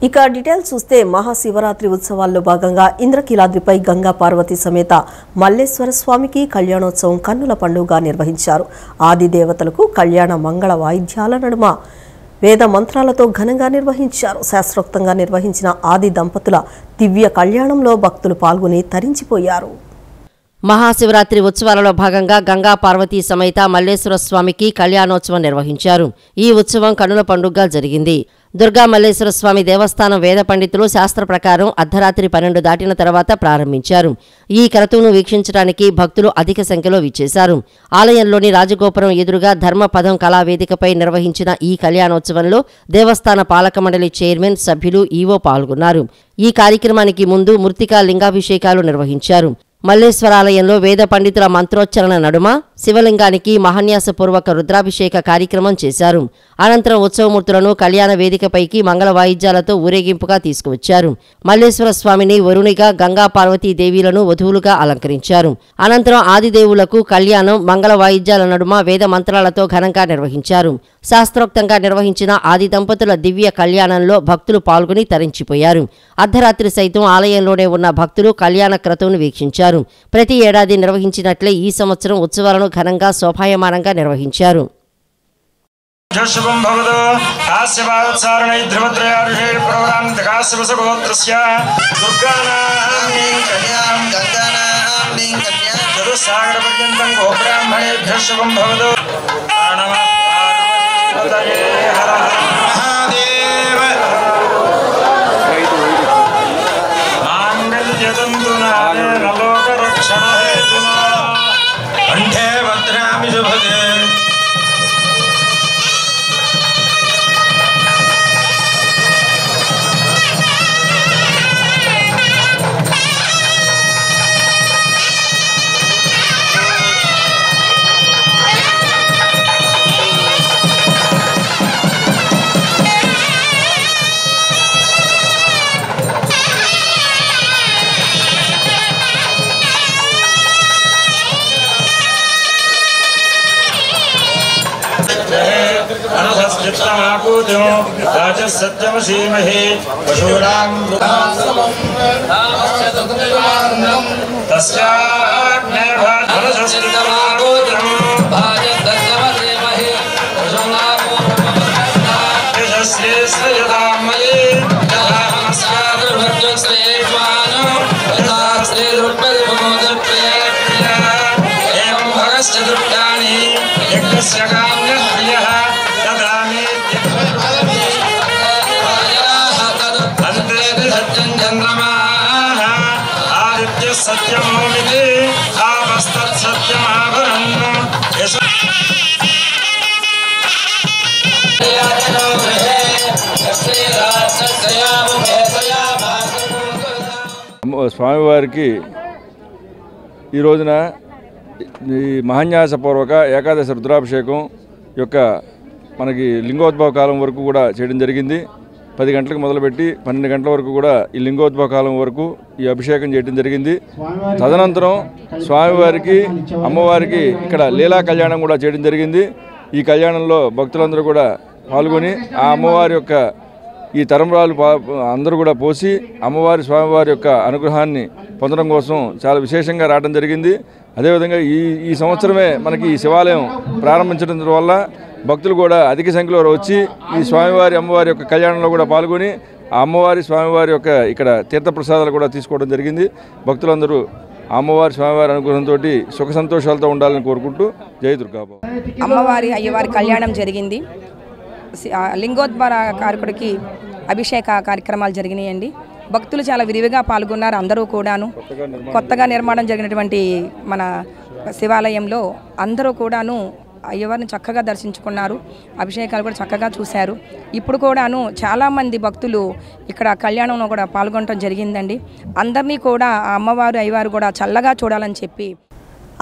ఇక డీటెయిల్స్ చూస్తే మహాశివరాత్రి ఉత్సవాల్లో భాగంగా ఇంద్రకీలాద్రిపై గంగా పార్వతి సమేత మల్లేశ్వర స్వామికి కళ్యాణోత్సవం కన్నుల పండుగగా నిర్వహించారు. ఆది దేవతలకు కళ్యాణ మంగళ వాయిద్యాల నడుమ వేద మంత్రాలతో ఘనంగా నిర్వహించారు. శాస్త్రోక్తంగా నిర్వహించిన ఆది దంపతుల దివ్య కళ్యాణంలో భక్తులు పాల్గొని తరించిపోయారు. మహాశివరాత్రి ఉత్సవాలలో భాగంగా గంగా పార్వతీ సమేత మల్లేశ్వర స్వామికి కళ్యాణోత్సవం నిర్వహించారు. ఈ ఉత్సవం కన్నుల పండుగగా జరిగింది. దుర్గా మల్లేశ్వర స్వామి దేవస్థానం వేద పండితులు శాస్త్ర ప్రకారం అర్ధరాత్రి 12 దాటిన తర్వాత ప్రారంభించారు. ఈ క్రతువును వీక్షించడానికి భక్తులు అధిక సంఖ్యలో విచ్చేశారు. ఆలయంలోని రాజగోపురం ఎదురుగా ధర్మపదం కళావేదికపై నిర్వహించిన ఈ కళ్యాణోత్సవంలో దేవస్థాన పాలక మండలి చైర్మన్, సభ్యులు, ఈవో పాల్గొన్నారు. ఈ కార్యక్రమానికి ముందు మృత్తికా లింగాభిషేకాలు నిర్వహించారు. మల్లేశ్వరాలయంలో వేద పండితుల మంత్రోచ్చరణ నడుమ శివలింగానికి మహాన్యాసపూర్వక రుద్రాభిషేక కార్యక్రమం చేశారు. అనంతరం ఉత్సవమూర్తులను కళ్యాణ వేదికపైకి మంగళ వాయిద్యాలతో ఊరేగింపుగా తీసుకువచ్చారు. మల్లేశ్వర స్వామిని వరుణిగా, గంగా పార్వతీ దేవీలను వధువులుగా అలంకరించారు. అనంతరం ఆదిదేవులకు కళ్యాణం మంగళ వాయిద్యాల నడుమ వేద మంత్రాలతో ఘనంగా నిర్వహించారు. శాస్త్రోక్తంగా నిర్వహించిన ఆది దంపతుల దివ్య కళ్యాణంలో భక్తులు పాల్గొని తరించిపోయారు. అర్ధరాత్రి సైతం ఆలయంలోనే ఉన్న భక్తులు కళ్యాణ క్రతువును వీక్షించారు. ప్రతి ఏడాది నిర్వహించినట్లే ఈ సంవత్సరం ఉత్సవాలను ఘనంగా శోభాయమానంగా నిర్వహించారు. స్వామివారికి ఈ రోజున ఈ మహాన్యాసపూర్వక ఏకాదశి రుద్రాభిషేకం యొక్క మనకి లింగోద్భవ కాలం వరకు కూడా చేయడం జరిగింది. 10 గంటలకు మొదలుపెట్టి 12 గంటల వరకు కూడా ఈ లింగోద్భవ కాలం వరకు ఈ అభిషేకం చేయడం జరిగింది. తదనంతరం స్వామివారికి, అమ్మవారికి ఇక్కడ లీలా కళ్యాణం కూడా చేయడం జరిగింది. ఈ కళ్యాణంలో భక్తులందరూ కూడా పాల్గొని ఆ అమ్మవారి యొక్క ఈ తరంబరాలు అందరూ కూడా పోసి అమ్మవారి, స్వామివారి యొక్క అనుగ్రహాన్ని పొందడం కోసం చాలా విశేషంగా రావడం జరిగింది. అదేవిధంగా ఈ సంవత్సరమే మనకి ఈ శివాలయం ప్రారంభించడం వల్ల భక్తులు కూడా అధిక సంఖ్యలో వచ్చి ఈ స్వామివారి, అమ్మవారి యొక్క కళ్యాణంలో కూడా పాల్గొని ఆ అమ్మవారి, స్వామివారి యొక్క ఇక్కడ తీర్థప్రసాదాలు కూడా తీసుకోవడం జరిగింది. భక్తులందరూ అమ్మవారి, స్వామివారి అనుగ్రహంతో సుఖ సంతోషాలతో ఉండాలని కోరుకుంటూ జై దుర్గాబాబు. అమ్మవారి, అయ్యవారి కళ్యాణం జరిగింది. లింగోద్భవ కారకుడికి అభిషేక కార్యక్రమాలు జరిగినాయండి. భక్తులు చాలా విరివిగా పాల్గొన్నారు. అందరూ కూడాను కొత్తగా నిర్మాణం జరిగినటువంటి మన శివాలయంలో అందరూ కూడాను అయ్యవారిని చక్కగా దర్శించుకున్నారు. అభిషేకాలు కూడా చక్కగా చూశారు. ఇప్పుడు కూడాను చాలామంది భక్తులు ఇక్కడ కళ్యాణంలో కూడా పాల్గొనడం జరిగిందండి. అందరినీ కూడా ఆ అమ్మవారు, అయ్యవారు కూడా చల్లగా చూడాలని చెప్పి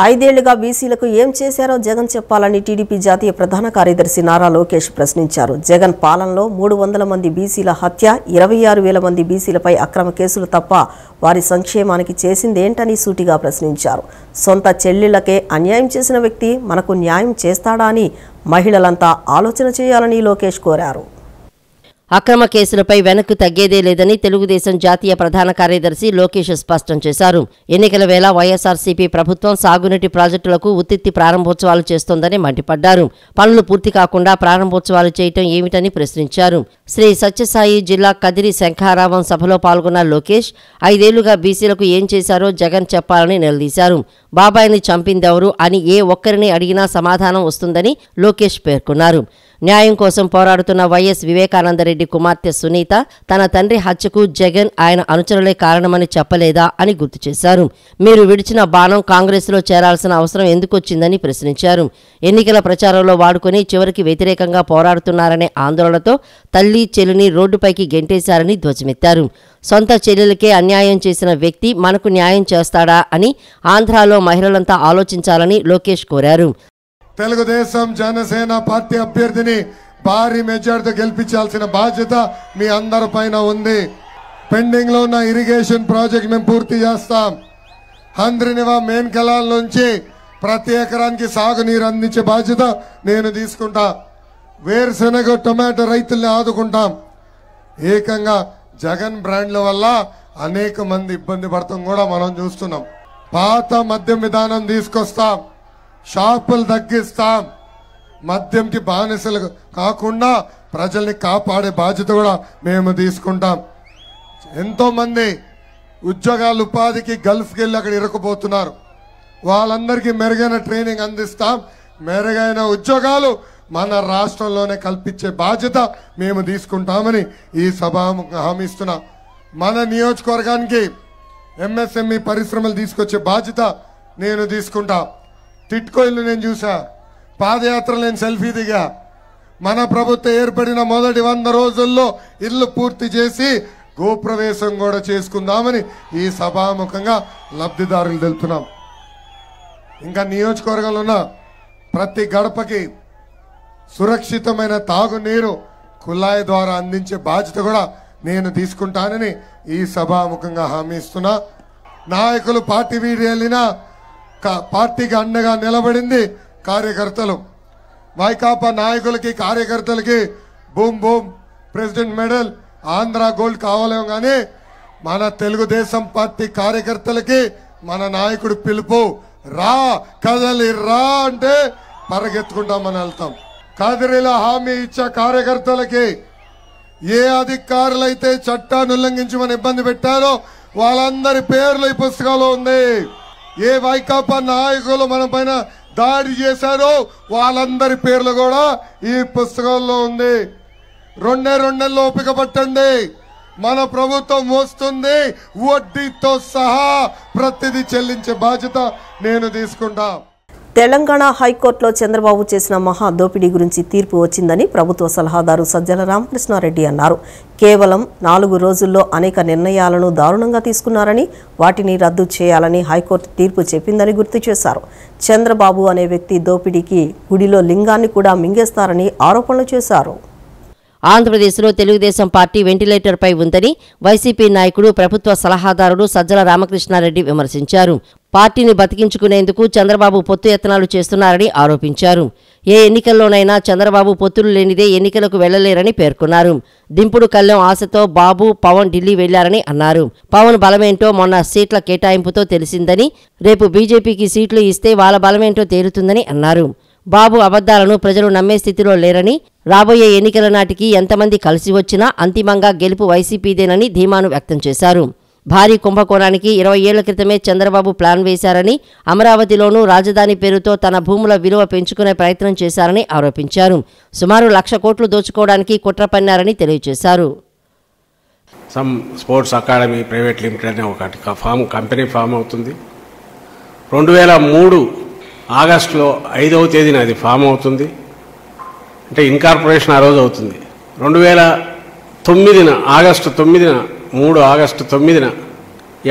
5 ఏళ్లుగా బీసీలకు ఏం చేశారో జగన్ చెప్పాలని టీడీపీ జాతీయ ప్రధాన కార్యదర్శి నారా లోకేష్ ప్రశ్నించారు. జగన్ పాలనలో 300 మంది బీసీల హత్య, 26,000 మంది బీసీలపై అక్రమ కేసులు తప్ప వారి సంక్షేమానికి చేసిందేంటని సూటిగా ప్రశ్నించారు. సొంత చెల్లెళ్లకే అన్యాయం చేసిన వ్యక్తి మనకు న్యాయం చేస్తాడా అని మహిళలంతా ఆలోచన చేయాలని లోకేష్ కోరారు. అక్రమ కేసులపై వెనక్కు తగ్గేదే లేదని తెలుగుదేశం జాతీయ ప్రధాన కార్యదర్శి లోకేష్ స్పష్టం చేశారు. ఎన్నికల వేళ వైఎస్ఆర్సీపీ ప్రభుత్వం సాగునీటి ప్రాజెక్టులకు ఉత్తిత్తి ప్రారంభోత్సవాలు చేస్తోందని మండిపడ్డారు. పనులు పూర్తి కాకుండా ప్రారంభోత్సవాలు చేయటం ఏమిటని ప్రశ్నించారు. శ్రీ సత్యసాయి జిల్లా కదిరి శంఖారావం సభలో పాల్గొన్న లోకేష్ 5 ఏళ్లుగా బీసీలకు ఏం చేశారో జగన్ చెప్పాలని నిలదీశారు. బాబాయిని చంపిందెవరు అని ఏ ఒక్కరిని అడిగినా సమాధానం వస్తుందని లోకేష్ పేర్కొన్నారు. న్యాయం కోసం పోరాడుతున్న వైఎస్ వివేకానందరెడ్డి కుమార్తె సునీత తన తండ్రి హత్యకు జగన్ ఆయన అనుచరులే కారణమని చెప్పలేదా అని గుర్తు చేశారు. మీరు విడిచిన బాణం కాంగ్రెస్లో చేరాల్సిన అవసరం ఎందుకొచ్చిందని ప్రశ్నించారు. ఎన్నికల ప్రచారంలో వాడుకొని చివరికి వ్యతిరేకంగా పోరాడుతున్నారనే ఆందోళనతో తల్లి చెల్లిని రోడ్డుపైకి గెంటేశారని ధ్వజమెత్తారు. సొంత చెల్లెలకే అన్యాయం చేసిన వ్యక్తి మనకు న్యాయం చేస్తాడా అని ఆంధ్రాలో మహిళలంతా ఆలోచించాలని లోకేష్ కోరారు. తెలుగుదేశం జనసేన పార్టీ అభ్యర్థిని భారీ మెజార్టీతో గెలిపించాల్సిన బాధ్యత మీ అందరి పైన ఉంది. పెండింగ్ లో ఉన్న ఇరిగేషన్ ప్రాజెక్ట్ మేము పూర్తి చేస్తాం. హంద్రినివా మెయిన్ కెనాల్ నుంచి ప్రతి ఎకరానికి సాగునీరు అందించే బాధ్యత నేను తీసుకుంటా. వేరుశెనగ టొమాటో రైతుల్ని ఆదుకుంటాం. ఏకంగా జగన్ బ్రాండ్ల వల్ల అనేక మంది ఇబ్బంది పడతాం కూడా మనం చూస్తున్నాం. పాత మద్యం విధానం తీసుకొస్తాం, షాపులు తగ్గిస్తాం, మద్యంకి బానిసలు కాకుండా ప్రజల్ని కాపాడే బాధ్యత కూడా మేము తీసుకుంటాం. ఎంతో మంది ఉద్యోగాలు ఉపాధికి గల్ఫ్కి వెళ్ళి అక్కడ ఇరుక్కుపోతున్నారు. వాళ్ళందరికీ మెరుగైన ట్రైనింగ్ అందిస్తాం. మెరుగైన ఉద్యోగాలు మన రాష్ట్రంలోనే కల్పించే బాధ్యత మేము తీసుకుంటామని ఈ సభ హామీ ఇస్తున్నా. మన నియోజకవర్గానికి ఎంఎస్ఎంఈ పరిశ్రమలు తీసుకొచ్చే బాధ్యత నేను తీసుకుంటా. టిట్కో ఇల్లు నేను చూసా, పాదయాత్ర నేను సెల్ఫీ దిగా. మన ప్రభుత్వం ఏర్పడిన మొదటి 100 రోజుల్లో ఇల్లు పూర్తి చేసి గోప్రవేశం కూడా చేసుకుందామని ఈ సభాముఖంగా లబ్ధిదారులు తెలుపుతున్నాం. ఇంకా నియోజకవర్గంలో ఉన్న ప్రతి గడపకి సురక్షితమైన తాగునీరు కుళాయి ద్వారా అందించే బాధ్యత కూడా నేను తీసుకుంటానని ఈ సభాముఖంగా హామీ ఇస్తున్నా. నాయకులు పార్టీ వీడి వెళ్ళినా పార్టీకి అండగా నిలబడింది కార్యకర్తలు. వైకాపా నాయకులకి కార్యకర్తలకి boom boom president medal Andhra gold కావాలేమో కానీ మన తెలుగుదేశం పార్టీ కార్యకర్తలకి మన నాయకుడు పిలుపు రా కదలి రా అంటే పరిగెత్తుకుంటాం మనం వెళ్తాం. కదిరిలో హామీ ఇచ్చే కార్యకర్తలకి ఏ అధికారులైతే చట్టాన్ని ఉల్లంఘించమని ఇబ్బంది పెట్టారో వాళ్ళందరి పేర్లు ఈ పుస్తకంలో ఉంది. ఏ వైకాపా నాయకులు మన పైన దాడి చేశారో వాళ్ళందరి పేర్లు కూడా ఈ పుస్తకంలో ఉంది. 2 నెలలు ఓపిక పట్టండి. మన ప్రభుత్వం వస్తుంది, వడ్డీతో సహా ప్రతిదీ చెల్లించే బాధ్యత నేను తీసుకుంటా. తెలంగాణ హైకోర్టులో చంద్రబాబు చేసిన మహా దోపిడీ గురించి తీర్పు వచ్చిందని ప్రభుత్వ సలహాదారు సజ్జల రామకృష్ణారెడ్డి అన్నారు. కేవలం 4 రోజుల్లో అనేక నిర్ణయాలను దారుణంగా తీసుకున్నారని, వాటిని రద్దు చేయాలని హైకోర్టు తీర్పు చెప్పిందని గుర్తు చేశారు. చంద్రబాబు అనే వ్యక్తి దోపిడీకి గుడిలో లింగాన్ని కూడా మింగేస్తారని ఆరోపణలు చేశారు. ఆంధ్రప్రదేశ్లో తెలుగుదేశం పార్టీ వెంటిలేటర్పై ఉందని వైసీపీ నాయకుడు ప్రభుత్వ సలహాదారుడు సజ్జల రామకృష్ణారెడ్డి విమర్శించారు. పార్టీని బతికించుకునేందుకు చంద్రబాబు పొత్తు యత్నాలు చేస్తున్నారని ఆరోపించారు. ఏ ఎన్నికల్లోనైనా చంద్రబాబు పొత్తులు లేనిదే ఎన్నికలకు వెళ్లలేరని పేర్కొన్నారు. దింపుడు కళ్లెం ఆశతో బాబు పవన్ ఢిల్లీ వెళ్లారని అన్నారు. పవన్ బలమేంటో మొన్న సీట్ల కేటాయింపుతో తెలిసిందని, రేపు బీజేపీకి సీట్లు ఇస్తే వాళ్ళ బలమేంటో తేలుతుందని అన్నారు. బాబు అబద్దాలను ప్రజలు నమ్మే స్థితిలో లేరని, రాబోయే ఎన్నికల నాటికి ఎంతమంది కలిసి వచ్చినా అంతిమంగా గెలుపు వైసీపీదేనని ధీమాను వ్యక్తం చేశారు. భారీ కుంభకోణానికి 20 ఏళ్ల క్రితమే చంద్రబాబు ప్లాన్ వేశారని, అమరావతిలోనూ రాజధాని పేరుతో తన భూముల విలువ పెంచుకునే ప్రయత్నం చేశారని ఆరోపించారు. సుమారు 1,00,000 కోట్లు దోచుకోవడానికి కుట్ర పన్నారని తెలియజేశారు. Some sports academy private limited అనే ఒకటి కంపెనీ ఫామ్ అవుతుంది. 2003 ఆగస్టులో 5వ తేదీన అది ఫామ్ అవుతుంది. అంటే ఇన్కార్పొరేషన్ ఆ రోజు అవుతుంది. 2009 ఆగస్టు 9న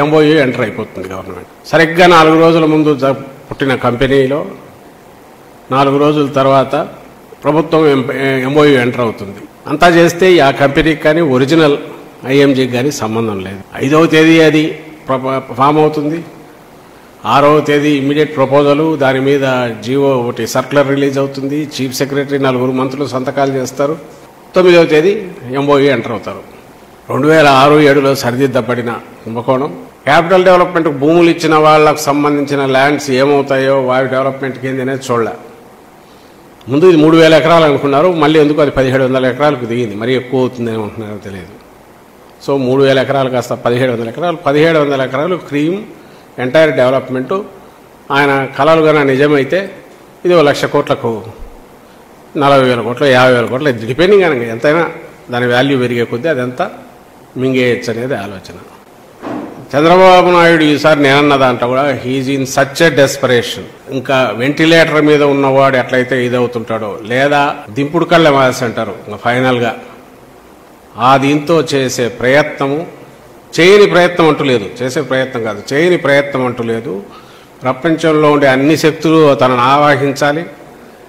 ఎంఓయూ ఎంటర్ అయిపోతుంది గవర్నమెంట్. సరిగ్గా 4 రోజుల ముందు పుట్టిన కంపెనీలో 4 రోజుల తర్వాత ప్రభుత్వం ఎంఓయూ ఎంటర్ అవుతుంది. అంతా చేస్తే ఆ కంపెనీకి కానీ ఒరిజినల్ ఐఎంజీకి కానీ సంబంధం లేదు. 5వ తేదీ అది ఫామ్ అవుతుంది. 6వ తేదీ ఇమ్మీడియట్ ప్రపోజలు, దాని మీద జీవో ఒకటి సర్క్యులర్ రిలీజ్ అవుతుంది. చీఫ్ సెక్రటరీ 4 మంత్రులు సంతకాలు చేస్తారు. 9వ తేదీ ఎంఓయూ ఎంటర్ అవుతారు. 2006-7లో సరిదిద్దబడిన కుంభకోణం. క్యాపిటల్ డెవలప్మెంట్కి భూములు ఇచ్చిన వాళ్ళకు సంబంధించిన ల్యాండ్స్ ఏమవుతాయో వాటి డెవలప్మెంట్కి ఏంది అనేది చూడలే. ముందు ఇది 3000 ఎకరాలు అనుకున్నారు, మళ్ళీ ఎందుకు అది 1700 ఎకరాలకు దిగింది. మరీ ఎక్కువ అవుతుంది ఏమంటున్నారో తెలియదు. సో 3000 ఎకరాలు కాస్త 1700 ఎకరాలు, 1700 ఎకరాలు క్రీమ్ ఎంటైర్ డెవలప్మెంటు ఆయన కలలు కన్నా నిజమైతే ఇది 1,00,000 కోట్లకు 40,000 కోట్లు 50,000 కోట్లు డిపెండింగ్ అని ఎంతైనా దాని వాల్యూ పెరిగే కొద్దీ అదంతా మింగేయచ్చు అనేది ఆలోచన. చంద్రబాబు నాయుడు ఈసారి నేనన్న దాంట్లో కూడా he's in such a desperation. ఇంకా వెంటిలేటర్ మీద ఉన్నవాడు ఎట్లయితే ఇదవుతుంటాడో, లేదా దింపుడు కళ్ళ మాస్ అంటారు ఇంకా ఫైనల్గా ఆ దీంతో చేసే ప్రయత్నము, చేయని ప్రయత్నం అంటూ లేదు, చేసే ప్రయత్నం కాదు చేయని ప్రయత్నం అంటూ లేదు. ప్రపంచంలో ఉండే అన్ని శక్తులు తనను ఆవాహించాలి,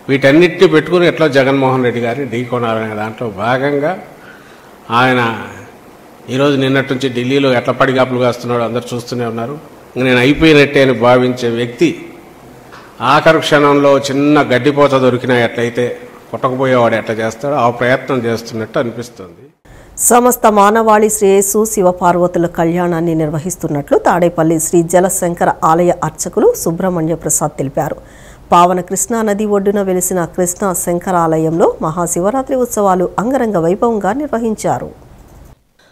వీటన్నిటిని పెట్టుకుని ఎట్లా జగన్మోహన్ రెడ్డి గారిని ఢీకొనాలనే దాంట్లో భాగంగా ఆయన ఈరోజు నిన్నటి నుంచి ఢిల్లీలో ఎట్లా పడిగాపులు కాస్తున్నాడో అందరు చూస్తూనే ఉన్నారు. నేను అయిపోయినట్టే అని భావించే వ్యక్తి ఆఖరి క్షణంలో చిన్న గడ్డిపోత దొరికినా ఎట్లయితే కొట్టకపోయేవాడు ఎట్లా చేస్తాడో ఆ ప్రయత్నం చేస్తున్నట్టు అనిపిస్తుంది. సమస్త మానవాళి శ్రేయస్సు శివపార్వతుల కళ్యాణాన్ని నిర్వహిస్తున్నట్లు తాడేపల్లి శ్రీ జలశంకర ఆలయ అర్చకులు సుబ్రహ్మణ్య ప్రసాద్ తెలిపారు. పావన కృష్ణా నది ఒడ్డున వెలిసిన కృష్ణా శంకరాలయంలో మహాశివరాత్రి ఉత్సవాలు అంగరంగ వైభవంగా నిర్వహించారు.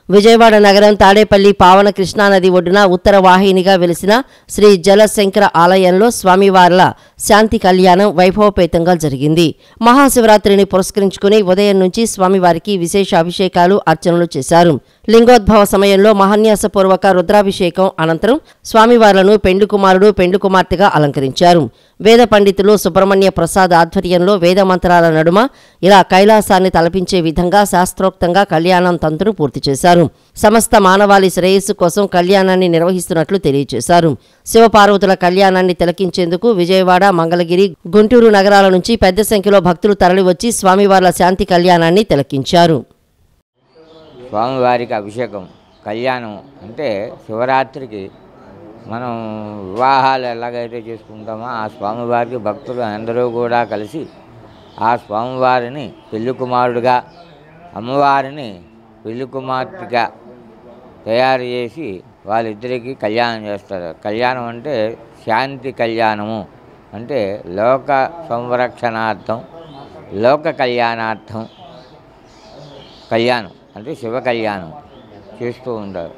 విజయవాడ నగరం తాడేపల్లి పావన కృష్ణానది ఒడ్డున ఉత్తర వాహినిగా వెలిసిన శ్రీ జలశంకర ఆలయంలో స్వామివార్ల శాంతి కళ్యాణం వైభవపేతంగా జరిగింది. మహాశివరాత్రిని పురస్కరించుకుని ఉదయం నుంచి స్వామివారికి విశేష అభిషేకాలు, అర్చనలు చేశారు. లింగోద్భవ సమయంలో మహాన్యాసపూర్వక రుద్రాభిషేకం అనంతరం స్వామివార్లను పెండ్లి కుమారుడు, పెండ్లి కుమార్తెగా అలంకరించారు. వేద పండితులు సుబ్రహ్మణ్య ప్రసాద్ ఆధ్వర్యంలో వేద మంత్రాల నడుమ ఇలా కైలాసాన్ని తలపించే విధంగా శాస్త్రోక్తంగా కళ్యాణం తంతును పూర్తి చేశారు. సమస్త మానవాళి శ్రేయస్సు కోసం కళ్యాణాన్ని నిర్వహిస్తున్నట్లు తెలియజేశారు. శివపార్వతుల కళ్యాణాన్ని తిలకించేందుకు విజయవాడ, మంగళగిరి, గుంటూరు నగరాల నుంచి పెద్ద సంఖ్యలో భక్తులు తరలివచ్చి స్వామివార్ల శాంతి కళ్యాణాన్ని తిలకించారు. స్వామివారికి అభిషేకం కళ్యాణం అంటే శివరాత్రికి మనం వివాహాలు ఎలాగైతే చేసుకుంటామో ఆ స్వామివారికి భక్తులు అందరూ కూడా కలిసి ఆ స్వామివారిని పెళ్లి కుమారుడుగా, అమ్మవారిని పెళ్లి కుమార్తెగా తయారు చేసి వాళ్ళిద్దరికీ కళ్యాణం చేస్తారు. కళ్యాణం అంటే శాంతి కళ్యాణము అంటే లోక సంరక్షణార్థం, లోక కళ్యాణార్థం కళ్యాణం అంటే శివ కళ్యాణం చేస్తూ ఉంటారు.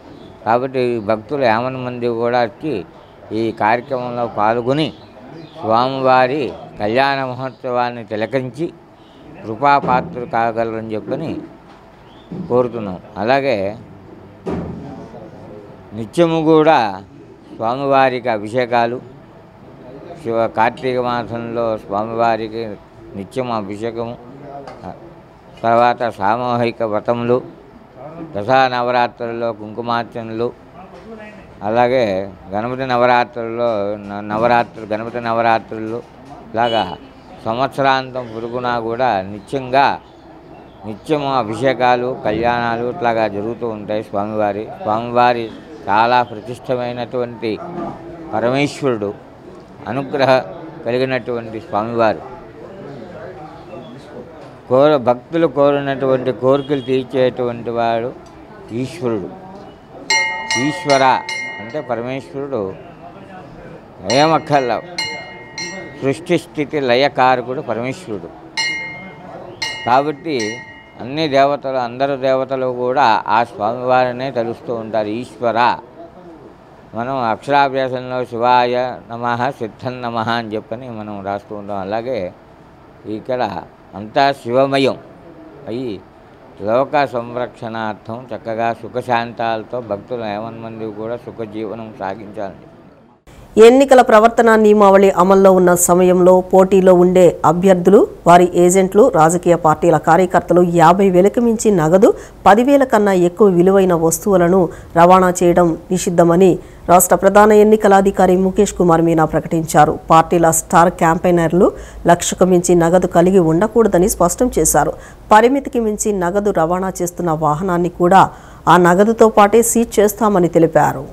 కాబట్టి భక్తులు 50 మంది కూడా వచ్చి ఈ కార్యక్రమంలో పాల్గొని స్వామివారి కళ్యాణ మహోత్సవాన్ని తిలకించి కృపాపాత్రులు కాగలరని చెప్పని కోరుతున్నాం. అలాగే నిత్యము కూడా స్వామివారికి అభిషేకాలు, కార్తీక మాసంలో స్వామివారికి నిత్యం అభిషేకము, తర్వాత సామూహిక వ్రతములు, దసరా నవరాత్రుల్లో కుంకుమార్చనలు, అలాగే గణపతి నవరాత్రుల్లో గణపతి నవరాత్రులు లాగా సంవత్సరాంతం పొరుగునా కూడా నిత్యము అభిషేకాలు, కళ్యాణాలు ఇట్లాగా జరుగుతూ ఉంటాయి. స్వామివారి చాలా ప్రతిష్టమైనటువంటి పరమేశ్వరుడు, అనుగ్రహ కలిగినటువంటి స్వామివారు భక్తులు కోరినటువంటి కోరికలు తీర్చేటువంటి వాడు ఈశ్వరుడు. ఈశ్వర అంటే పరమేశ్వరుడు ఏమక్కర్ల సృష్టి స్థితి లయకారకుడు పరమేశ్వరుడు. కాబట్టి అన్ని దేవతలు, అందరు దేవతలు కూడా ఆ స్వామివారినే తలుస్తూ ఉంటారు. ఈశ్వర మనం అక్షరాభ్యాసంలో శివాయ నమః, సిద్ధం నమః అని చెప్పని మనం రాస్తూ ఉంటాం. అలాగే ఇక్కడ అంతా శివమయం అయ్యి లోక సంరక్షణార్థం చక్కగా సుఖశాంతాలతో భక్తులు 50 మంది కూడా సుఖజీవనం సాగించాలని. ఎన్నికల ప్రవర్తన నియమావళి అమల్లో ఉన్న సమయంలో పోటీలో ఉండే అభ్యర్థులు, వారి ఏజెంట్లు, రాజకీయ పార్టీల కార్యకర్తలు 50,000కి మించి నగదు, 10,000 కన్నా ఎక్కువ విలువైన వస్తువులను రవాణా చేయడం నిషిద్ధమని రాష్ట్ర ప్రధాన ఎన్నికల అధికారి ముఖేష్ కుమార్ మీనా ప్రకటించారు. పార్టీల స్టార్ క్యాంపెయినర్లు 1,00,000కు మించి నగదు కలిగి ఉండకూడదని స్పష్టం చేశారు. పరిమితికి మించి నగదు రవాణా చేస్తున్న వాహనాన్ని కూడా ఆ నగదుతో పాటే సీజ్ చేస్తామని తెలిపారు.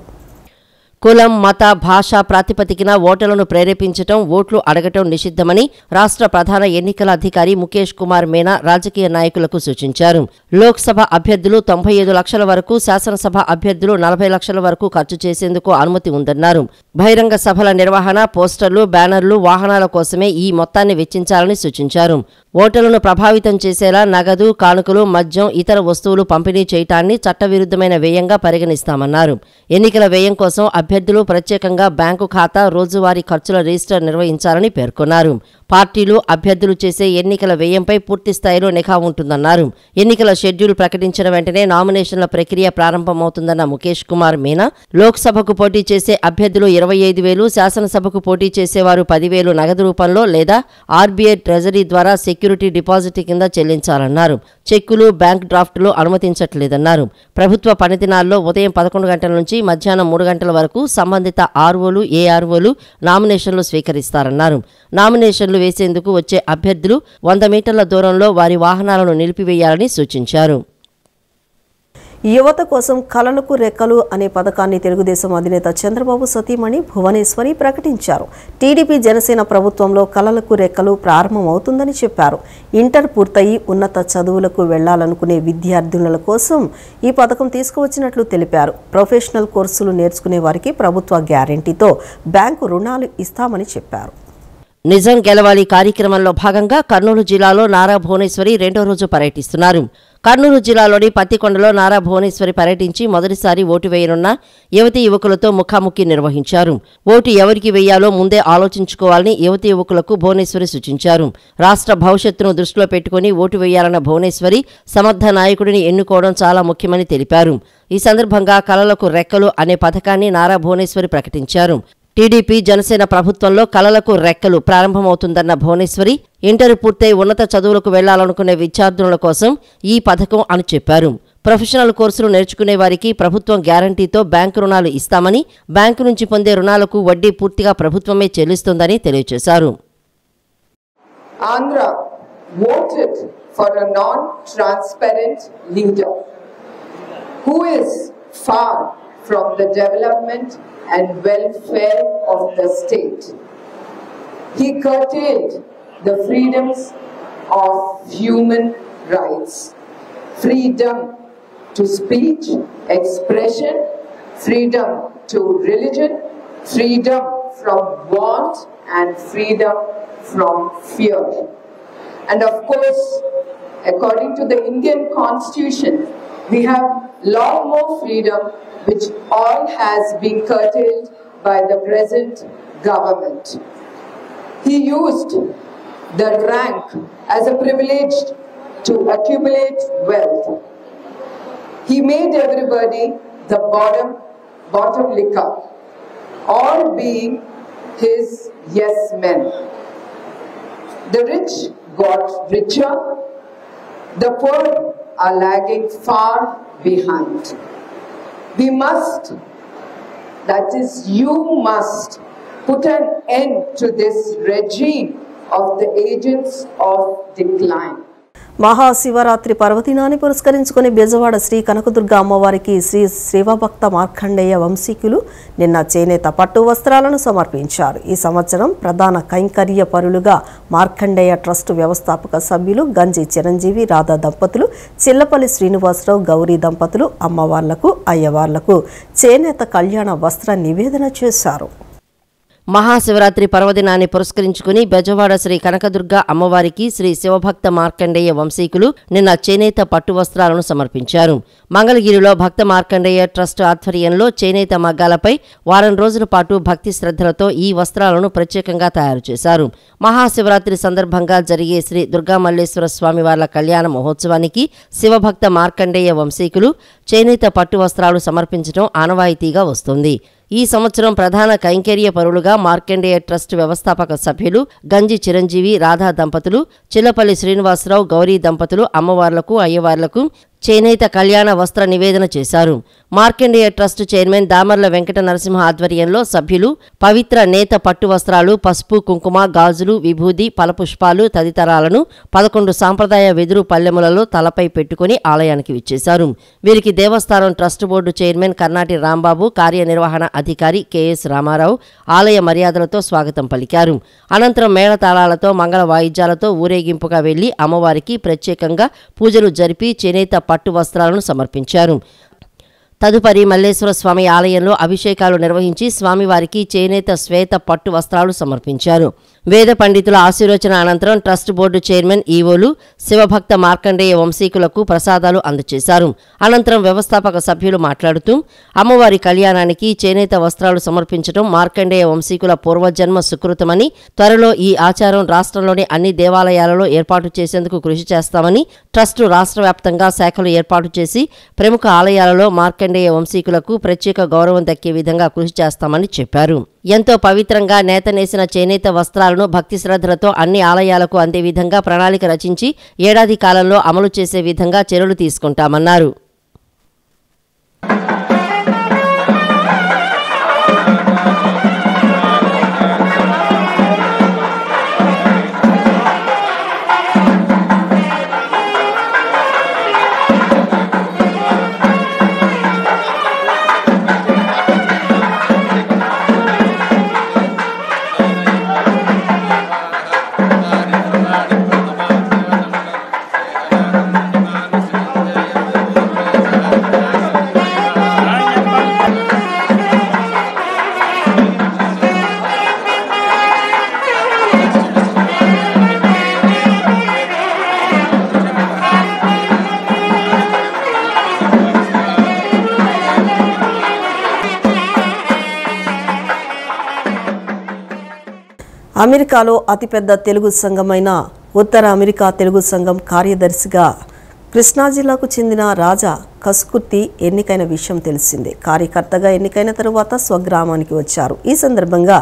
కులం, మత, భాష ప్రాతిపదికన ఓటర్లను ప్రేరేపించడం, ఓట్లు అడగటం నిషిద్ధమని రాష్ట్ర ప్రధాన ఎన్నికల అధికారి ముఖేష్ కుమార్ మీనా రాజకీయ నాయకులకు సూచించారు. లోక్సభ అభ్యర్థులు 95 లక్షల వరకు, శాసనసభ అభ్యర్థులు 40 లక్షల వరకు ఖర్చు చేసేందుకు అనుమతి ఉందన్నారు. బహిరంగ సభల నిర్వహణ, పోస్టర్లు, బ్యానర్లు, వాహనాల కోసమే ఈ మొత్తాన్ని వెచ్చించాలని సూచించారు. ఓటర్లను ప్రభావితం చేసేలా నగదు, కానుకలు, మద్యం, ఇతర వస్తువులు పంపిణీ చేయటాన్ని చట్టవిరుద్ధమైన వ్యయంగా పరిగణిస్తామన్నారు. ఎన్నికల వ్యయం కోసం అభ్యర్థులు ప్రత్యేకంగా బ్యాంకు ఖాతా, రోజువారీ ఖర్చుల రిజిస్టర్ నిర్వహించాలని పేర్కొన్నారు. పార్టీలు, అభ్యర్థులు చేసే ఎన్నికల వ్యయంపై పూర్తి స్థాయిలో నిఘా ఉంటుందన్నారు. ఎన్నికల షెడ్యూల్ ప్రకటించిన వెంటనే నామినేషన్ల ప్రక్రియ ప్రారంభమవుతుందన్న ముఖేష్ కుమార్ మీనా, లోక్సభకు పోటీ చేసే అభ్యర్థులు 25,000, శాసనసభకు పోటీ చేసేవారు 10,000 నగదు రూపంలో లేదా ఆర్బీఐ ట్రెజరీ ద్వారా సెక్యూరిటీ డిపాజిట్ కింద చెల్లించాలన్నారు. చెక్కులు, బ్యాంక్ డ్రాఫ్టులు అనుమతించట్లేదన్నారు. ప్రభుత్వ పనిదినాల్లో ఉదయం 11 గంటల నుంచి మధ్యాహ్నం 3 గంటల వరకు సంబంధిత ఆర్ఓలు, ఏఆర్ఓలు నామినేషన్లు స్వీకరిస్తారన్నారు. నామినేషన్లు వేసేందుకు వచ్చే అభ్యర్థులు 100 మీటర్ల దూరంలో వారి వాహనాలను నిలిపివేయాలని సూచించారు. యువత కోసం కలలకు రెక్కలు అనే పథకాన్ని తెలుగుదేశం అధినేత చంద్రబాబు సతీమణి భువనేశ్వరి ప్రకటించారు. టీడీపీ జనసేన ప్రభుత్వంలో కలలకు రెక్కలు ప్రారంభమవుతుందని చెప్పారు. ఇంటర్ పూర్తయి ఉన్నత చదువులకు వెళ్లాలనుకునే విద్యార్థినుల కోసం ఈ పథకం తీసుకువచ్చినట్లు తెలిపారు. ప్రొఫెషనల్ కోర్సులు నేర్చుకునే వారికి ప్రభుత్వ గ్యారెంటీతో బ్యాంకు రుణాలు ఇస్తామని చెప్పారు. నిజం గెలవాలి కార్యక్రమంలో భాగంగా కర్నూలు జిల్లాలో నారా భువనేశ్వరి 2వ రోజు పర్యటిస్తున్నారు. కర్నూలు జిల్లాలోని పత్తికొండలో నారా భువనేశ్వరి పర్యటించి మొదటిసారి ఓటు వేయనున్న యువతీ యువకులతో ముఖాముఖి నిర్వహించారు. ఓటు ఎవరికి వేయాలో ముందే ఆలోచించుకోవాలని యువతీ యువకులకు భువనేశ్వరి సూచించారు. రాష్ట్ర భవిష్యత్తును దృష్టిలో పెట్టుకుని ఓటు వేయాలన్న భువనేశ్వరి సమర్థ నాయకుడిని ఎన్నుకోవడం చాలా ముఖ్యమని తెలిపారు. ఈ సందర్భంగా కలలకు రెక్కలు అనే పథకాన్ని నారా భువనేశ్వరి ప్రకటించారు. టీడీపీ జనసేన ప్రభుత్వంలో కలలకు రెక్కలు ప్రారంభమవుతుందన్న భువనేశ్వరి, ఇంటర్ పూర్తయి ఉన్నత చదువులకు వెళ్లాలనుకునే విద్యార్థుల కోసం ఈ పథకం అని చెప్పారు. ప్రొఫెషనల్ కోర్సులు నేర్చుకునే వారికి ప్రభుత్వం గ్యారంటీతో బ్యాంకు రుణాలు ఇస్తామని, బ్యాంకు నుంచి పొందే రుణాలకు వడ్డీ పూర్తిగా ప్రభుత్వమే చెల్లిస్తుందని తెలియజేశారు. Andhra voted for a non-transparent leader who is far from the development and welfare of the state. He curtailed the freedoms of human rights, freedom to speech, expression, freedom to religion, freedom from want and freedom from fear. And of course, according to the Indian Constitution, we have lot more freedom which all has been curtailed by the present government. He used the rank as a privilege to accumulate wealth. He made everybody the bottom licker, all being his yes men. The rich got richer, the poor are lagging far behind. We must, that is, you must put an end to this regime of the agents of decline. Mahashivratri పర్వదినాన్ని పురస్కరించుకుని బెజవాడ శ్రీ కనకదుర్గ అమ్మవారికి శ్రీ శివభక్త మార్కండేయ వంశీకులు నిన్న చేనేత పట్టు వస్త్రాలను సమర్పించారు. ఈ సంవత్సరం ప్రధాన కైంకర్య పరులుగా మార్కండేయ ట్రస్ట్ వ్యవస్థాపక సభ్యులు గంజి చిరంజీవి, రాధా దంపతులు, చిల్లపల్లి శ్రీనివాసరావు, గౌరీ దంపతులు అమ్మవార్లకు, అయ్యవార్లకు చేనేత కళ్యాణ వస్త్ర నివేదన చేశారు. మహాశివరాత్రి పర్వదినాన్ని పురస్కరించుకుని బెజవాడ శ్రీ కనకదుర్గ అమ్మవారికి శ్రీ శివభక్త మార్కండేయ వంశీకులు నిన్న చేనేత పట్టు వస్త్రాలను సమర్పించారు. మంగళగిరిలో భక్త మార్కండేయ ట్రస్ట్ ఆధ్వర్యంలో చేనేత మగ్గాలపై వారం రోజుల పాటు భక్తి శ్రద్ధలతో ఈ వస్త్రాలను ప్రత్యేకంగా తయారు చేశారు. మహాశివరాత్రి సందర్భంగా జరిగే శ్రీ దుర్గామల్లేశ్వర స్వామివార్ల కళ్యాణ మహోత్సవానికి శివభక్త మార్కండేయ వంశీకులు చేనేత పట్టు వస్త్రాలు సమర్పించడం ఆనవాయితీగా వస్తోంది. ఈ సంవత్సరం ప్రధాన కైంకర్య పరులుగా మార్కండేయ ట్రస్ట్ వ్యవస్థాపక సభ్యులు గంజి చిరంజీవి, రాధా దంపతులు, చిల్లపల్లి శ్రీనివాసరావు, గౌరీ దంపతులు అమ్మవార్లకు, అయ్యవార్లకు చేనేత కళ్యాణ వస్త్ర నివేదన చేశారు. మార్కండేయ ట్రస్ట్ చైర్మన్ దామర్ల వెంకట నరసింహ ఆధ్వర్యంలో సభ్యులు పవిత్ర నేత పట్టు వస్త్రాలు, పసుపు, కుంకుమ, గాజులు, విభూది, ఫలపుష్పాలు తదితరాలను 11 సాంప్రదాయ వెదురు పల్లెములలో తలపై పెట్టుకుని ఆలయానికి విచ్చేశారు. వీరికి దేవస్థానం trust board chairman Karnati Rambabu, కార్యనిర్వహణ అధికారి కెఎస్ రామారావు ఆలయ మర్యాదలతో స్వాగతం పలికారు. అనంతరం మేళతాళాలతో మంగళ వాయిద్యాలతో ఊరేగింపుగా వెళ్లి అమ్మవారికి ప్రత్యేకంగా పూజలు జరిపి చేనేత పట్టు వస్త్రాలను సమర్పించారు. తదుపరి మల్లేశ్వర స్వామి ఆలయంలో అభిషేకాలు నిర్వహించి స్వామివారికి చేనేత శ్వేత పట్టు వస్త్రాలు సమర్పించారు. వేద పండితుల ఆశీర్వచన అనంతరం ట్రస్ట్ బోర్డు చైర్మన్ ఈవోలు శివభక్త మార్కండేయ వంశీకులకు ప్రసాదాలు అందజేశారు. అనంతరం వ్యవస్థాపక సభ్యులు మాట్లాడుతూ అమ్మవారి కళ్యాణానికి చేనేత వస్త్రాలు సమర్పించడం మార్కండేయ వంశీకుల పూర్వజన్మ సుకృతమని, త్వరలో ఈ ఆచారం రాష్ట్రంలోని అన్ని దేవాలయాలలో ఏర్పాటు చేసేందుకు కృషి చేస్తామని, ట్రస్టు రాష్ట్ర వ్యాప్తంగా శాఖలు ఏర్పాటు చేసి ప్రముఖ ఆలయాలలో మార్కండేయ వంశీకులకు ప్రత్యేక గౌరవం దక్కే విధంగా కృషి చేస్తామని చెప్పారు. ఎంతో పవిత్రంగా నేతనేసిన చేనేత వస్త్రాలను భక్తి శ్రద్ధలతో అన్ని ఆలయాలకు అందే విధంగా ప్రణాళిక రచించి ఏడాది కాలంలో అమలు చేసే విధంగా చర్యలు తీసుకుంటామన్నారు. అమెరికాలో అతిపెద్ద తెలుగు సంఘమైన ఉత్తర అమెరికా తెలుగు సంఘం కార్యదర్శిగా కృష్ణా జిల్లాకు చెందిన రాజా కసుకుర్తి ఎన్నికైన విషయం తెలిసిందే. కార్యకర్తగా ఎన్నికైన తరువాత స్వగ్రామానికి వచ్చారు. ఈ సందర్భంగా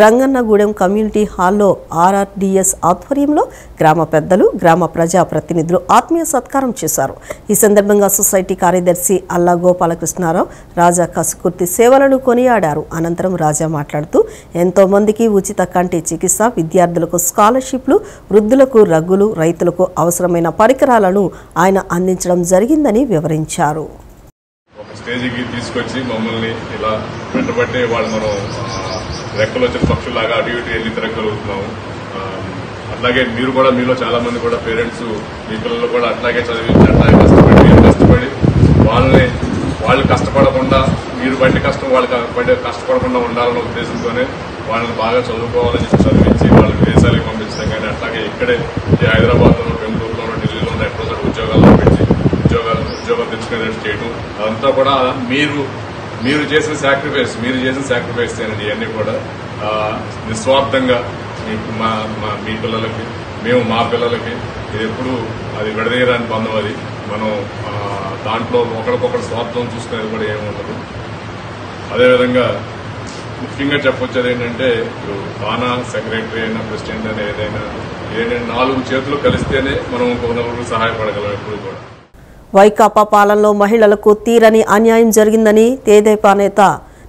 రంగన్నగూడెం కమ్యూనిటీ హాల్లో ఆర్ఆర్డిఎస్ ఆధ్వర్యంలో గ్రామ పెద్దలు, గ్రామ ప్రజా ప్రతినిధులు ఆత్మీయ సత్కారం చేశారు. ఈ సందర్భంగా సొసైటీ కార్యదర్శి అల్లా గోపాలకృష్ణారావు రాజా కసుకుర్తి సేవలను కొనియాడారు. అనంతరం రాజా మాట్లాడుతూ ఎంతో మందికి ఉచిత కంటి చికిత్స, విద్యార్థులకు స్కాలర్షిప్లు, వృద్ధులకు రగ్గులు, రైతులకు అవసరమైన పరికరాలను ఆయన అందించడం జరిగిందని వివరించారు. ఒక స్టేజ్కి తీసుకొచ్చి మమ్మల్ని ఇలా వెంటబట్టే వాళ్ళు మనం రెక్కలు వచ్చిన పక్షులాగా అటు ఇటు వెళ్ళి తిరగలుగుతున్నాము. అట్లాగే మీరు కూడా, మీలో చాలా మంది కూడా పేరెంట్స్ మీ పిల్లలు కూడా అట్లాగే చదివించి అట్లాగే కష్టపడి వాళ్ళు కష్టపడకుండా, మీరు బట్టి కష్టం వాళ్ళు కష్టపడకుండా ఉండాలన్న ఉద్దేశంతోనే వాళ్ళని బాగా చదువుకోవాలని చెప్పి చదివించి వాళ్ళు విదేశాలకు పంపించడం కానీ, అట్లాగే ఇక్కడే హైదరాబాద్లోనూ, బెంగళూరులోనూ, ఢిల్లీలోనూ ఎక్కడో చోట ఉద్యోగాల్లో పెట్టి ఉద్యోగం తెచ్చుకునేటట్టు చేయడం, అదంతా కూడా మీరు చేసిన సాక్రిఫైస్ అనేది ఇవన్నీ కూడా నిస్వార్థంగా మీ పిల్లలకి, మేము మా పిల్లలకి, ఇది ఎప్పుడు అది విడదీయరాని బంధం. అది మనం దాంట్లో ఒకరికొకరు స్వార్థం చూసుకునేది కూడా ఏముండదు. అదేవిధంగా ముఖ్యంగా చెప్పొచ్చేది ఏంటంటే, ఇప్పుడు తానా సెక్రటరీ అయినా, ప్రెసిడెంట్ అయినా, ఏదైనా 4 చేతులు కలిస్తేనే మనం ఇంకొక నలుగురు సహాయపడగలం ఎప్పుడు కూడా. వైకాపా పాలనలో మహిళలకు తీరని అన్యాయం జరిగిందని తెదేపా నేత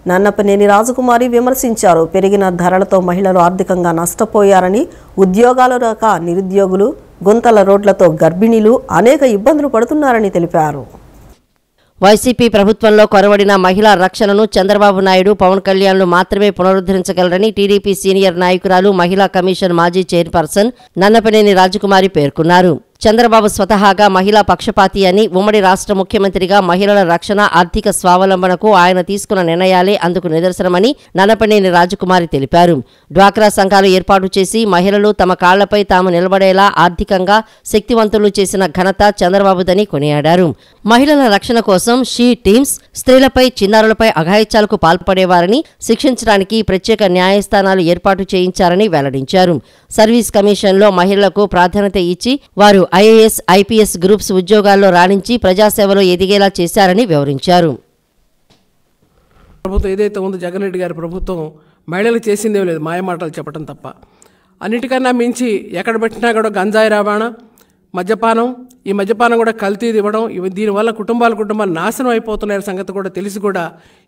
నన్నపనేని రాజకుమారి విమర్శించారు. పెరిగిన ధరలతో మహిళలు ఆర్థికంగా నష్టపోయారని, ఉద్యోగాలు రాక నిరుద్యోగులు, గుంతల రోడ్లతో గర్భిణీలు అనేక ఇబ్బందులు పడుతున్నారని తెలిపారు. వైసీపీ ప్రభుత్వంలో కొరవడిన మహిళా రక్షణను చంద్రబాబు నాయుడు, పవన్ కళ్యాణ్లు మాత్రమే పునరుద్ధరించగలరని టీడీపీ సీనియర్ నాయకురాలు, మహిళా కమిషన్ మాజీ చైర్పర్సన్ నన్నపనేని రాజకుమారి పేర్కొన్నారు. చంద్రబాబు స్వతహాగా మహిళా పక్షపాతి అని, ఉమ్మడి రాష్ట్ర ముఖ్యమంత్రిగా మహిళల రక్షణ, ఆర్థిక స్వావలంబనకు ఆయన తీసుకున్న నిర్ణయాలే అందుకు నిదర్శనమని నన్నపనేని రాజకుమారి తెలిపారు. డ్వాక్రా సంఘాలు ఏర్పాటు చేసి మహిళలు తమ కాళ్లపై తాము నిలబడేలా ఆర్థికంగా శక్తివంతులు చేసిన ఘనత చంద్రబాబుదని కొనియాడారు. మహిళల రక్షణ కోసం షీ టీమ్స్, స్త్రీలపై, చిన్నారులపై అఘాయిత్యాలకు పాల్పడేవారని శిక్షించడానికి ప్రత్యేక న్యాయస్థానాలు ఏర్పాటు చేయించారని వెల్లడించారు. సర్వీస్ కమిషన్లో మహిళలకు ప్రాధాన్యత ఇచ్చి వారు ఐఏఎస్, ఐపీఎస్ గ్రూప్స్ ఉద్యోగాల్లో రాణించి ప్రజాసేవలో ఎదిగేలా చేశారని వివరించారు. ప్రభుత్వం ఏదైతే ఉందో జగన్ రెడ్డి గారి ప్రభుత్వం మహిళలకు చేసిందేం లేదు, మాయమాటలు చెప్పడం తప్ప. అన్నిటికన్నా మించి ఎక్కడ పెట్టినా కూడా గంజాయి రవాణా, మద్యపానం, ఈ మద్యపానం కూడా కల్తీది ఇవ్వడం, దీనివల్ల కుటుంబాలు నాశనం అయిపోతున్నాయనే సంగతి కూడా తెలిసి కూడా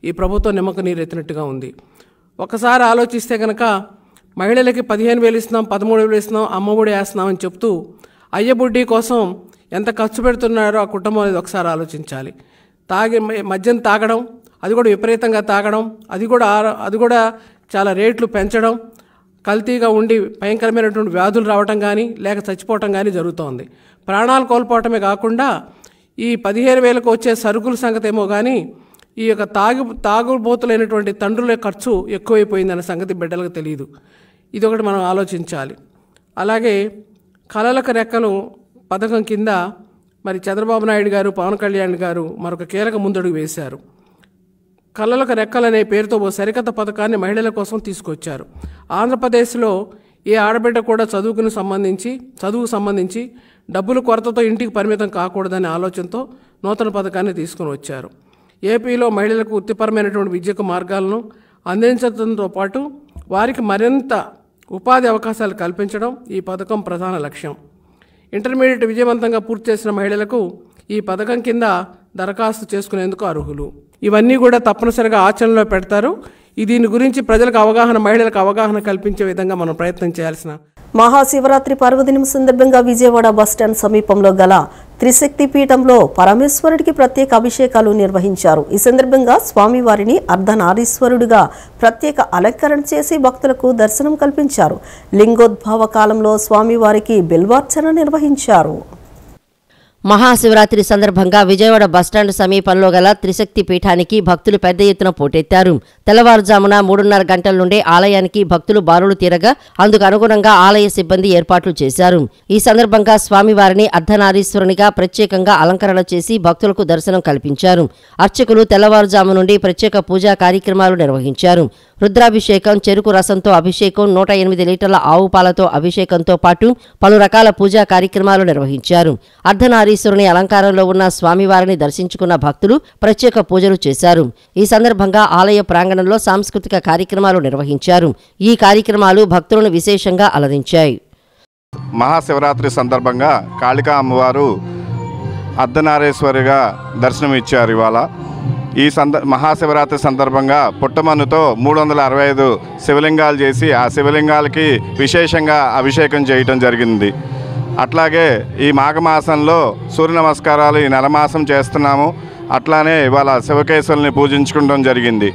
ఈ ప్రభుత్వం నిమ్మక నీరు ఎత్తినట్టుగా ఉంది. ఒకసారి ఆలోచిస్తే కనుక మహిళలకి 15,000 ఇస్తున్నాం, 13,000 ఇస్తున్నాం, అమ్మఒడి వేస్తున్నాం అని చెప్తూ అయ్యబుడ్డి కోసం ఎంత ఖర్చు పెడుతున్నారో ఆ కుటుంబం అనేది ఒకసారి ఆలోచించాలి. మద్యం తాగడం, అది కూడా విపరీతంగా తాగడం, అది కూడా చాలా రేట్లు పెంచడం, కల్తీగా ఉండి భయంకరమైనటువంటి వ్యాధులు రావటం కానీ లేక చచ్చిపోవటం కానీ జరుగుతోంది. ప్రాణాలు కోల్పోవటమే కాకుండా ఈ 15,000కు వచ్చే సరుకుల సంగతి ఏమో కానీ ఈ యొక్క తాగుబోతులైనటువంటి తండ్రుల ఖర్చు ఎక్కువైపోయిందన్న సంగతి బిడ్డలకు తెలియదు. ఇదొకటి మనం ఆలోచించాలి. అలాగే కళలకు రెక్కలు పథకం కింద మరి చంద్రబాబు నాయుడు గారు, పవన్ కళ్యాణ్ గారు మరొక కీలక ముందడుగు వేశారు. కళలకు రెక్కలనే పేరుతో ఓ సరికొత్త పథకాన్ని మహిళల కోసం తీసుకొచ్చారు. ఆంధ్రప్రదేశ్లో ఏ ఆడబిడ్డ కూడా చదువుకు సంబంధించి డబ్బుల కొరతతో ఇంటికి పరిమితం కాకూడదనే ఆలోచనతో నూతన పథకాన్ని తీసుకుని వచ్చారు. ఏపీలో మహిళలకు వృత్తిపరమైనటువంటి విద్యకు మార్గాలను అందించడంతో పాటు వారికి మరింత ఉపాధి అవకాశాలు కల్పించడం ఈ పథకం ప్రధాన లక్ష్యం. ఇంటర్మీడియట్ విజయవంతంగా పూర్తి చేసిన మహిళలకు ఈ పథకం కింద దరఖాస్తు చేసుకునేందుకు అర్హులు. ఇవన్నీ కూడా తప్పనిసరిగా ఆచరణలో పెడతారు. దీని గురించి మహిళలకు అవగాహన కల్పించే విధంగా మనం ప్రయత్నం చేయాల్సిన. మహాశివరాత్రి పర్వదినం సందర్భంగా విజయవాడ బస్టాండ్ సమీపంలో గల త్రిశక్తి పీఠంలో పరమేశ్వరుడికి ప్రత్యేక అభిషేకాలు నిర్వహించారు. ఈ సందర్భంగా స్వామివారిని అర్ధనారీశ్వరుడిగా ప్రత్యేక అలంకరణ చేసి భక్తులకు దర్శనం కల్పించారు. లింగోద్భవ కాలంలో స్వామివారికి బిల్వార్చన నిర్వహించారు. మహాశివరాత్రి సందర్భంగా విజయవాడ బస్టాండ్ సమీపంలో గల త్రిశక్తి పీఠానికి భక్తులు పెద్ద ఎత్తున పోటెత్తారు. తెల్లవారుజామున 3:30 గంటల నుండే ఆలయానికి భక్తులు బారులు తీరగా అందుకు అనుగుణంగా ఆలయ సిబ్బంది ఏర్పాట్లు చేశారు. ఈ సందర్భంగా స్వామివారిని అర్ధనారీశ్వరునిగా ప్రత్యేకంగా అలంకరణ చేసి భక్తులకు దర్శనం కల్పించారు. అర్చకులు తెల్లవారుజాము నుండి ప్రత్యేక పూజా కార్యక్రమాలు నిర్వహించారు. రుద్రాభిషేకం, చెరుకు రసంతో అభిషేకం, 108 లీటర్ల ఆవు పాలతో అభిషేకంతో పాటు పలు రకాల పూజా కార్యక్రమాలు నిర్వహించారు. అర్ధనారీశ్వరుని అలంకారంలో ఉన్న స్వామివారిని దర్శించుకున్న భక్తులు ప్రత్యేక పూజలు చేశారు. ఈ సందర్భంగా ఆలయ ప్రాంగణంలో సాంస్కృతిక కార్యక్రమాలు నిర్వహించారు. ఈ కార్యక్రమాలు భక్తులను విశేషంగా అలరించాయి. మహాశివరాత్రి సందర్భంగా కాళికా అమ్మవారు అర్ధనారీశ్వరిగా దర్శనమిచ్చారు. ఇవాళ ఈ మహాశివరాత్రి సందర్భంగా పుట్టమన్నుతో 365 శివలింగాలు చేసి ఆ శివలింగాలకి విశేషంగా అభిషేకం చేయటం జరిగింది. అట్లాగే ఈ మాఘమాసంలో సూర్య నమస్కారాలు ఈ నెలమాసం చేస్తున్నాము. అట్లానే ఇవాళ శివకేశవుల్ని పూజించుకోవడం జరిగింది.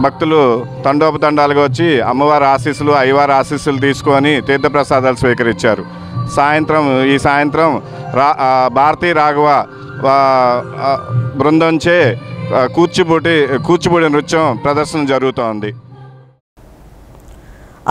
భక్తులు తండోపతండాలుగా వచ్చి అమ్మవారి ఆశీస్సులు, అయ్యవారి ఆశీస్సులు తీసుకొని తీర్థప్రసాదాలు స్వీకరించారు. ఈ సాయంత్రం భారతీ రాఘవ బృందంచే కూచిపూడి నృత్యం ప్రదర్శన జరుగుతోంది.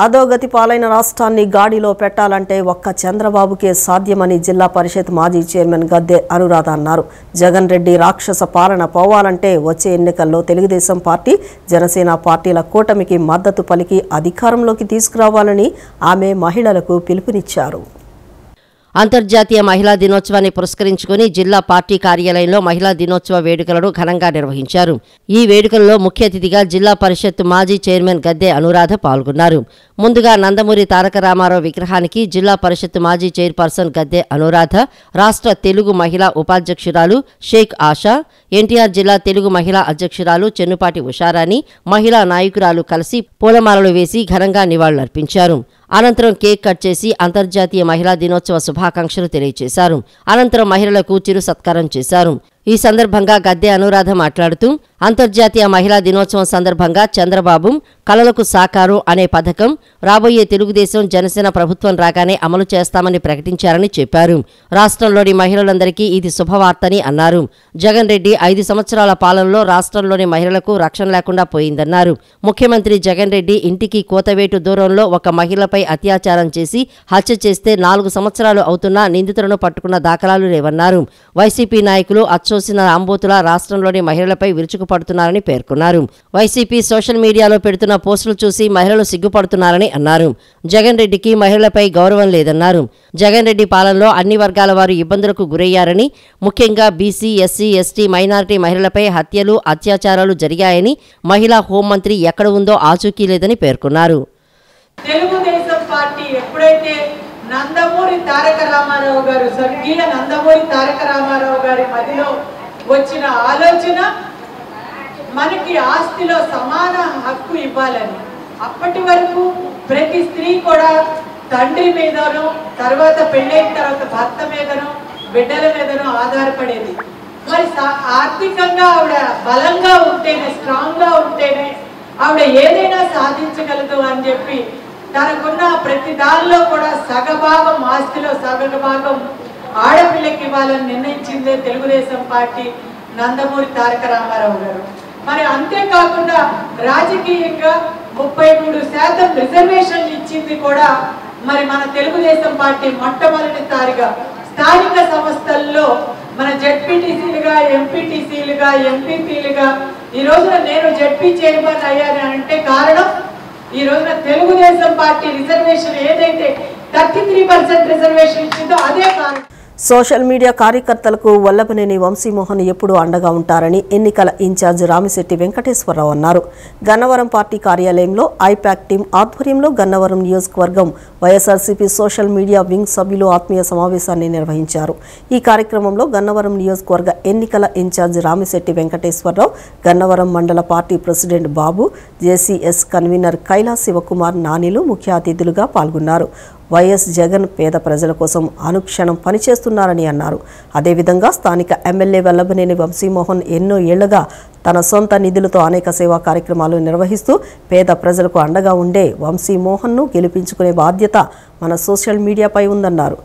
అధోగతి పాలైన రాష్ట్రాన్ని గాడిలో పెట్టాలంటే ఒక్క చంద్రబాబుకే సాధ్యమని జిల్లా పరిషత్ మాజీ చైర్మన్ గద్దె అనురాధ అన్నారు. జగన్ రెడ్డి రాక్షస పాలన పోవాలంటే వచ్చే ఎన్నికల్లో తెలుగుదేశం పార్టీ, జనసేన పార్టీల కూటమికి మద్దతు పలికి అధికారంలోకి తీసుకురావాలని ఆమె మహిళలకు పిలుపునిచ్చారు. అంతర్జాతీయ మహిళా దినోత్సవాన్ని పురస్కరించుకుని జిల్లా పార్టీ కార్యాలయంలో మహిళా దినోత్సవ వేడుకలను ఘనంగా నిర్వహించారు. ఈ వేడుకల్లో ముఖ్య అతిథిగా జిల్లా పరిషత్ మాజీ చైర్మన్ గద్దె అనురాధ పాల్గొన్నారు. ముందుగా నందమూరి తారక రామారావు విగ్రహానికి జిల్లా పరిషత్ మాజీ చైర్పర్సన్ గద్దె అనురాధ, రాష్ట్ర తెలుగు మహిళా ఉపాధ్యక్షురాలు షేక్ ఆషా, ఎన్టీఆర్ జిల్లా తెలుగు మహిళా అధ్యక్షురాలు చెన్నుపాటి ఉషారాణి, మహిళా నాయకురాలు కలిసి పూలమాలలు వేసి ఘనంగా నివాళులర్పించారు. అనంతరం కేక్ కట్ చేసి అంతర్జాతీయ మహిళా దినోత్సవ శుభాకాంక్షలు తెలియజేశారు. అనంతరం మహిళలకు చిరు సత్కారం చేశారు. ఈ సందర్భంగా గద్దె అనురాధ మాట్లాడుతూ అంతర్జాతీయ మహిళా దినోత్సవం సందర్భంగా చంద్రబాబు కళలకు సాకారం అనే పథకం రాబోయే తెలుగుదేశం జనసేన ప్రభుత్వం రాగానే అమలు చేస్తామని ప్రకటించారని చెప్పారు. రాష్ట్రంలోని మహిళలందరికీ ఇది శుభవార్తని అన్నారు. జగన్ రెడ్డి 5 సంవత్సరాల పాలనలో రాష్ట్రంలోని మహిళలకు రక్షణ లేకుండా పోయిందన్నారు. ముఖ్యమంత్రి జగన్ రెడ్డి ఇంటికి కోతవేటు దూరంలో ఒక మహిళపై అత్యాచారం చేసి హత్య చేస్తే 4 సంవత్సరాలు అవుతున్నా నిందితులను పట్టుకున్న దాఖలాలు లేవన్నారు. వైసీపీ నాయకులు అచ్చోసిన ఆంబోతుల రాష్ట్రంలోని మహిళలపై విరుచుకుపడుతున్నారని పేర్కొన్నారు. వైసీపీ సోషల్ మీడియాలో పెడుతున్న పోస్టులు చూసి మహిళలు సిగ్గుపడుతున్నారని అన్నారు. జగన్ రెడ్డికి మహిళలపై గౌరవం లేదన్నారు. జగన్ రెడ్డి పాలనలో అన్ని వర్గాల వారు ఇబ్బందులకు గురయ్యారని, ముఖ్యంగా బీసీ, ఎస్సీ, ఎస్టీ, మైనారిటీ మహిళలపై హత్యలు, అత్యాచారాలు జరిగాయని, మహిళా హోంమంత్రి ఎక్కడ ఉందో ఆచూకీ లేదని పేర్కొన్నారు. తెలుగుదేశం పార్టీ ఎప్పుడైతే నందమూరి తారక రామారావు గారు, స్వర్గీయ నందమూరి తారక రామారావు గారి మదిలో వచ్చిన ఆలోచన మనకి ఆస్తిలో సమాన హక్కు ఇవ్వాలని. అప్పటి వరకు ప్రతి స్త్రీ కూడా తండ్రి మీదనో, తర్వాత పెళ్ళైన తర్వాత భర్త మీదనో, బిడ్డల మీదనో ఆధారపడేది. మరి ఆర్థికంగా ఆవిడ బలంగా ఉంటేనే, స్ట్రాంగ్గా ఉంటేనే ఆవిడ ఏదైనా సాధించగలదు అని చెప్పి తనకున్న ప్రతి దానిలో కూడా సగభాగం, ఆస్తిలో సగభాగం ఆడపిల్లకి ఇవ్వాలని నిర్ణయించిందే తెలుగుదేశం పార్టీ, నందమూరి తారక రామారావు గారు. మరి అంతేకాకుండా రాజకీయంగా 33% రిజర్వేషన్లు ఇచ్చింది కూడా మరి మన తెలుగుదేశం పార్టీ మొట్టమొదటిసారిగా. స్థానిక సంస్థల్లో మన జెడ్పీటీసీలుగా, ఎంపీటీసీలుగా, ఎంపీపీలుగా ఈ రోజున నేను జెడ్పీ చైర్మన్ అయ్యాను అంటే కారణం ఈ రోజున తెలుగుదేశం పార్టీ రిజర్వేషన్ ఏదైతే 33% రిజర్వేషన్ ఇచ్చిందో అదే కారణం. సోషల్ మీడియా కార్యకర్తలకు వల్లభనేని వంశీమోహన్ ఎప్పుడూ అండగా ఉంటారని ఎన్నికల ఇన్ఛార్జ్ రామిశెట్టి వెంకటేశ్వరరావు అన్నారు. గన్నవరం పార్టీ కార్యాలయంలో ఐపాక్ టీం ఆధ్వర్యంలో గన్నవరం నియోజకవర్గం వైఎస్ఆర్సీపీ సోషల్ మీడియా వింగ్ సభ్యులు ఆత్మీయ సమావేశాన్ని నిర్వహించారు. ఈ కార్యక్రమంలో గన్నవరం నియోజకవర్గ ఎన్నికల ఇన్ఛార్జ్ రామిశెట్టి వెంకటేశ్వరరావు, గన్నవరం మండల పార్టీ ప్రెసిడెంట్ బాబు, జేసీఎస్ కన్వీనర్ కైలాస్ శివకుమార్, నానిలు ముఖ్య అతిథులుగా పాల్గొన్నారు. వైఎస్ జగన్ పేద ప్రజల కోసం అనుక్షణం పనిచేస్తున్నారని అన్నారు. అదేవిధంగా స్థానిక ఎమ్మెల్యే వల్లభనేని వంశీమోహన్ ఎన్నో ఏళ్లుగా తన సొంత నిధులతో అనేక సేవా కార్యక్రమాలు నిర్వహిస్తూ పేద ప్రజలకు అండగా ఉండే వంశీమోహన్ను గెలిపించుకునే బాధ్యత మన సోషల్ మీడియాపై ఉందన్నారు.